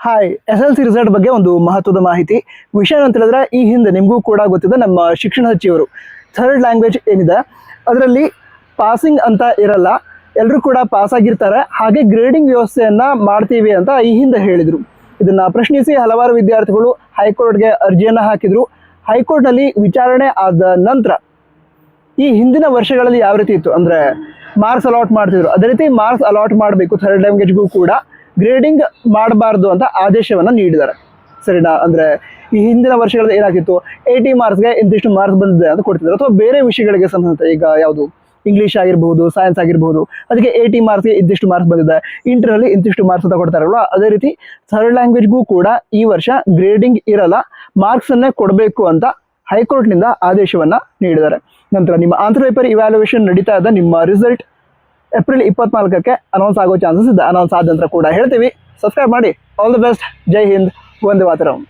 Hi, SLC result ಬಗ್ಗೆ ಒಂದು ಮಹತ್ವದ ಮಾಹಿತಿ. ವಿಷಯ ಅಂತ ಹೇಳಿದ್ರೆ, ಈ ಹಿಂದೆ ನಿಮಗೂ ಕೂಡ ಗೊತ್ತಿದೆ, ನಮ್ಮ ಶಿಕ್ಷಣ ಸಚಿವರು ಥರ್ಡ್ ಲ್ಯಾಂಗ್ವೇಜ್ ಏನಿದೆ ಅದರಲ್ಲಿ ಪಾಸಿಂಗ್ ಅಂತ ಇರಲ್ಲ, ಎಲ್ಲರೂ ಕೂಡ ಪಾಸ್ ಆಗಿರ್ತಾರೆ. ಹಾಗೆ ಗ್ರೇಡಿಂಗ್ ವ್ಯವಸ್ಥೆಯನ್ನ ಮಾಡ್ತೀವಿ ಅಂತ ಈ ಹಿಂದೆ ಹೇಳಿದರು. ಇದನ್ನ ಪ್ರಶ್ನಿಸಿ ಹಲವಾರು ವಿದ್ಯಾರ್ಥಿಗಳು ಹೈಕೋರ್ಟ್ಗೆ ಅರ್ಜಿಯನ್ನು ಹಾಕಿದ್ರು. ಹೈಕೋರ್ಟ್ನಲ್ಲಿ ವಿಚಾರಣೆ ಆದ ನಂತರ ಈ ಹಿಂದಿನ ವರ್ಷಗಳಲ್ಲಿ ಯಾವ ರೀತಿ ಇತ್ತು ಅಂದರೆ ಮಾರ್ಕ್ಸ್ ಅಲಾಟ್ ಮಾಡ್ತಿದ್ರು, ಅದೇ ರೀತಿ ಮಾರ್ಕ್ಸ್ ಅಲಾಟ್ ಮಾಡಬೇಕು. ಥರ್ಡ್ ಲ್ಯಾಂಗ್ವೇಜ್ಗೂ ಕೂಡ ಗ್ರೇಡಿಂಗ್ ಮಾಡಬಾರ್ದು ಅಂತ ಆದೇಶವನ್ನು ನೀಡಿದ್ದಾರೆ. ಸರಿನಾ? ಅಂದರೆ ಈ ಹಿಂದಿನ ವರ್ಷಗಳಲ್ಲಿ ಏನಾಗಿತ್ತು, 80 ಮಾರ್ಕ್ಸ್ಗೆ ಇಂತಿಷ್ಟು ಮಾರ್ಕ್ಸ್ ಬಂದಿದೆ ಅಂತ ಕೊಡ್ತಿದ್ರು. ಅಥವಾ ಬೇರೆ ವಿಷಯಗಳಿಗೆ ಸಂಬಂಧಿಸಿದ, ಈಗ ಯಾವುದು ಇಂಗ್ಲೀಷ್ ಆಗಿರ್ಬೋದು, ಸೈನ್ಸ್ ಆಗಿರ್ಬೋದು, ಅದಕ್ಕೆ 80 ಮಾರ್ಕ್ಸ್ಗೆ ಇಂತಿಷ್ಟು ಮಾರ್ಕ್ಸ್ ಬಂದಿದೆ, ಇಂಟರ್ನಲ್ಲಿ ಇಂತಿಷ್ಟು ಮಾರ್ಕ್ಸ್ ಅಂತ ಕೊಡ್ತಾರಲ್ವ, ಅದೇ ರೀತಿ ಥರ್ಡ್ ಲ್ಯಾಂಗ್ವೇಜ್ಗೂ ಕೂಡ ಈ ವರ್ಷ ಗ್ರೇಡಿಂಗ್ ಇರಲ್ಲ, ಮಾರ್ಕ್ಸನ್ನೇ ಕೊಡಬೇಕು ಅಂತ ಹೈಕೋರ್ಟ್ನಿಂದ ಆದೇಶವನ್ನು ನೀಡಿದ್ದಾರೆ. ನಂತರ ನಿಮ್ಮ ಆನ್ಸರ್ ಪೇಪರ್ ಇವ್ಯಾಲ್ಯೂಯೇಷನ್ ನಡೀತಾ ಇದ್ದ ನಿಮ್ಮ ರಿಸಲ್ಟ್ ಏಪ್ರಿಲ್ 24ಕ್ಕೆ ಅನೌನ್ಸ್ ಆಗೋ ಚಾನ್ಸಸ್ ಇದೆ. ಅನೌನ್ಸ್ ಆದ ನಂತರ ಕೂಡ ಹೇಳ್ತೀವಿ. ಸಬ್ಸ್ಕ್ರೈಬ್ ಮಾಡಿ. All the best. ಜೈ ಹಿಂದ್. ವಂದೇ ಮಾತರಂ.